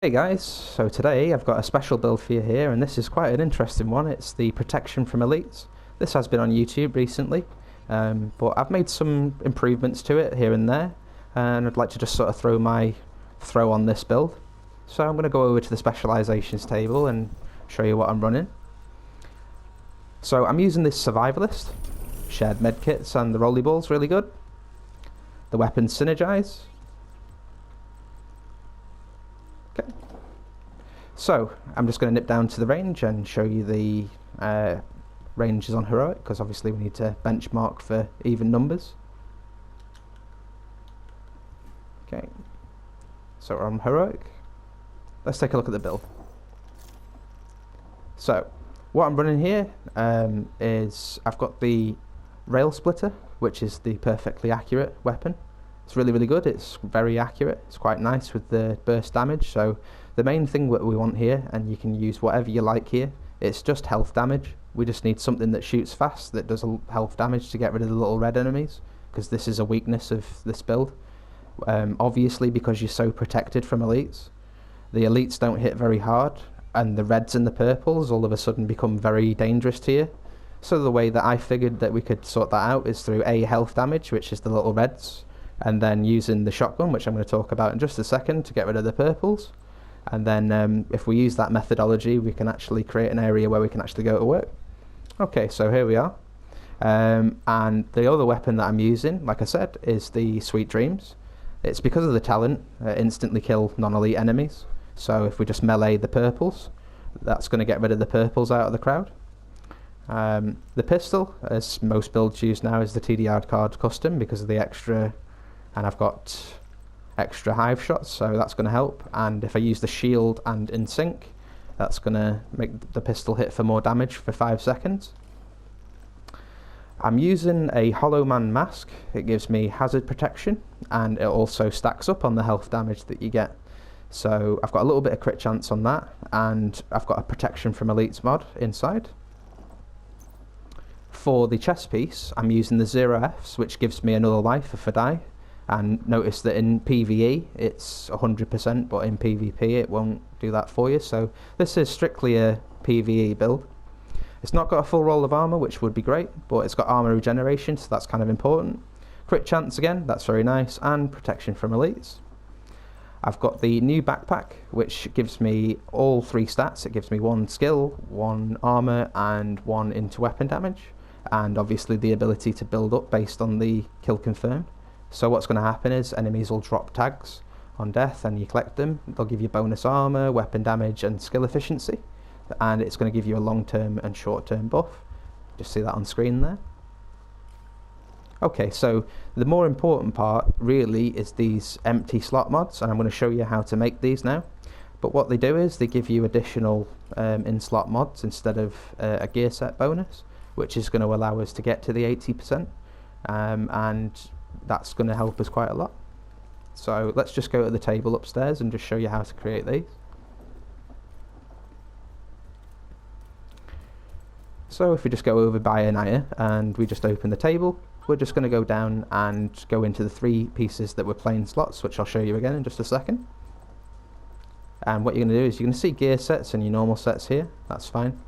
Hey guys, so today I've got a special build for you here, and this is quite an interesting one. It's the protection from elites. This has been on YouTube recently, but I've made some improvements to it here and there, and I'd like to just sort of throw on this build. So I'm going to go over to the specializations table and show you what I'm running. So I'm using this survivalist, shared medkits, and the rollerball's really good. The weapons synergize. Okay. So I'm just going to nip down to the range and show you the ranges on heroic, because obviously we need to benchmark for even numbers. Okay, so we're on heroic. Let's take a look at the build. So what I'm running here is I've got the rail splitter, which is the perfectly accurate weapon. It's really good. It's very accurate. It's quite nice with the burst damage. So the main thing that we want here, and you can use whatever you like here, it's just health damage. We just need something that shoots fast, that does health damage to get rid of the little red enemies, because this is a weakness of this build. Obviously, because you're so protected from elites, the elites don't hit very hard, and the reds and the purples all of a sudden become very dangerous to you. So the way that I figured that we could sort that out is through health damage, which is the little reds, and then using the shotgun, which I'm going to talk about in just a second, to get rid of the purples. And then if we use that methodology, we can actually create an area where we can actually go to work. Okay, so here we are. And the other weapon that I'm using, like I said, is the Sweet Dreams. It's because of the talent, instantly kill non-elite enemies. So if we just melee the purples, that's going to get rid of the purples out of the crowd. The pistol, as most builds use now, is the TDR card custom because of the extra, and I've got extra hive shots, so that's going to help. And if I use the shield and in sync, that's going to make the pistol hit for more damage for 5 seconds. I'm using a Hollow Man mask. It gives me Hazzard Protection, and it also stacks up on the health damage that you get. So I've got a little bit of crit chance on that, and I've got a protection from elites mod inside. For the chest piece, I'm using the 0Fs, which gives me another life if I die. And notice that in PvE it's 100%, but in PvP it won't do that for you. So this is strictly a PvE build. It's not got a full roll of armor, which would be great, but it's got Armour Regeneration, so that's kind of important. Crit chance again, that's very nice, and protection from elites. I've got the new backpack, which gives me all 3 stats. It gives me 1 skill, 1 armor, and 1 into weapon damage, and obviously the ability to build up based on the kill confirmed. So what's going to happen is enemies will drop tags on death, and you collect them. They'll give you bonus armor, weapon damage, and skill efficiency, and it's going to give you a long-term and short-term buff. Just see that on screen there. Okay, so the more important part really is these empty slot mods, and I'm going to show you how to make these now. But what they do is they give you additional in-slot mods instead of a gear set bonus, which is going to allow us to get to the 80%, and that's going to help us quite a lot. So let's just go to the table upstairs and just show you how to create these. So if we just go over by Anaya and we just open the table, we're just going to go down and go into the 3 pieces that were plain slots, which I'll show you again in just a second. And what you're going to do is you're going to see gear sets and your normal sets here. That's fine.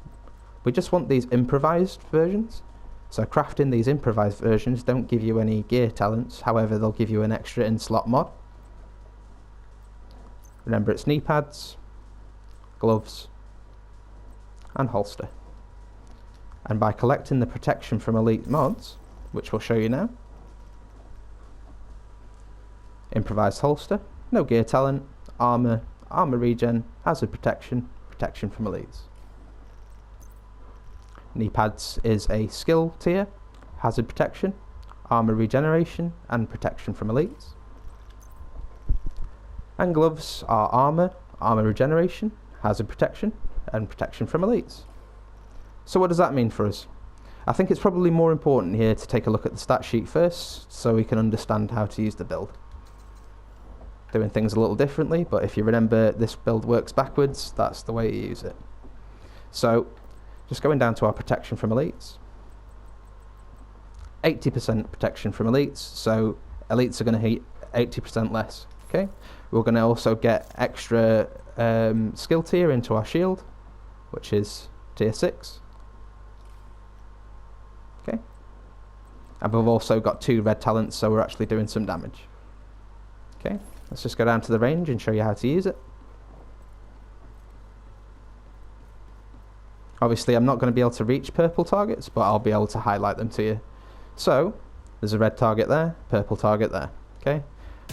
We just want these improvised versions. So crafting these improvised versions don't give you any gear talents, however they'll give you an extra in-slot mod. Remember, it's knee pads, gloves, and holster. And by collecting the protection from elite mods, which we'll show you now, improvised holster, no gear talent, armor, armor regen, hazard protection, protection from elites. Knee pads is a skill tier, hazard protection, armor regeneration, and protection from elites. And gloves are armor, armor regeneration, hazard protection, and protection from elites. So what does that mean for us? I think it's probably more important here to take a look at the stat sheet first, so we can understand how to use the build. Doing things a little differently, but if you remember this build works backwards, that's the way you use it. So just going down to our protection from elites. 80% protection from elites, so elites are going to hit 80% less. Okay, we're going to also get extra skill tier into our shield, which is tier 6. Okay. And we've also got 2 red talents, so we're actually doing some damage. Okay, let's just go down to the range and show you how to use it. Obviously I'm not going to be able to reach purple targets, but I'll be able to highlight them to you. So, there's a red target there, purple target there. Okay,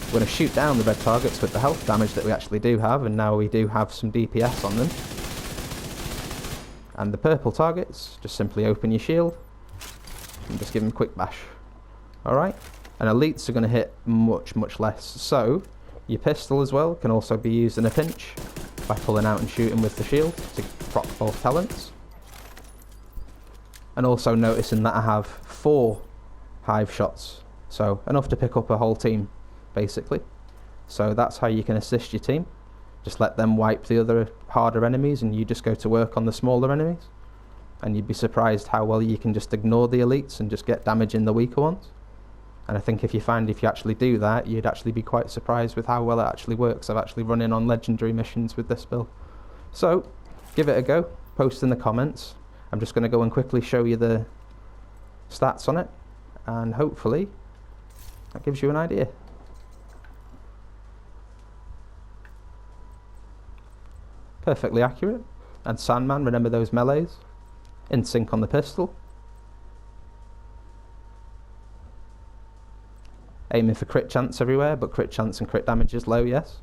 we're going to shoot down the red targets with the health damage that we actually do have, and now we do have some DPS on them. And the purple targets, just simply open your shield and just give them a quick bash. Alright, and elites are going to hit much less. So, your pistol as well can also be used in a pinch by pulling out and shooting with the shield to proc both talents. And also noticing that I have 4 hive shots, so enough to pick up a whole team basically. So that's how you can assist your team. Just let them wipe the other harder enemies and you just go to work on the smaller enemies, and you'd be surprised how well you can just ignore the elites and just get damage in the weaker ones. And I think if you actually do that, you'd actually be quite surprised with how well it actually works. I've actually run in on legendary missions with this build. So give it a go, post in the comments. I'm just going to go and quickly show you the stats on it, and hopefully that gives you an idea. Perfectly accurate. And Sandman, remember those melees? In sync on the pistol. Aiming for crit chance everywhere, but crit chance and crit damage is low, yes.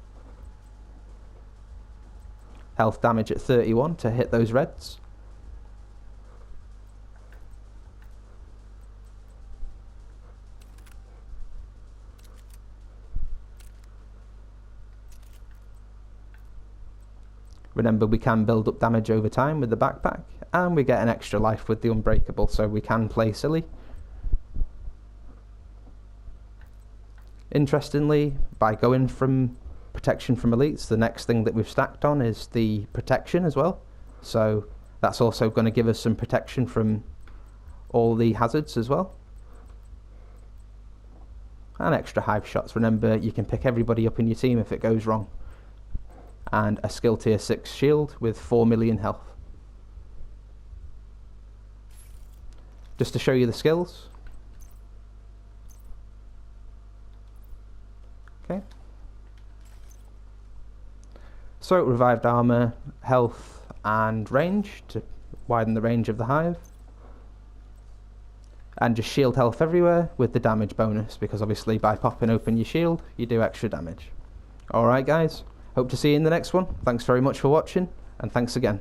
Health damage at 31 to hit those reds. Remember, we can build up damage over time with the backpack, and we get an extra life with the unbreakable, so we can play silly. Interestingly, by going from protection from elites, the next thing that we've stacked on is the protection as well. So that's also going to give us some protection from all the hazards as well. And extra hive shots. Remember, you can pick everybody up in your team if it goes wrong. And a skill tier 6 shield with 4 million health. Just to show you the skills. Okay. So revived armor, health and range to widen the range of the hive. And just shield health everywhere with the damage bonus, because obviously by popping open your shield you do extra damage. Alright guys, hope to see you in the next one. Thanks very much for watching, and thanks again.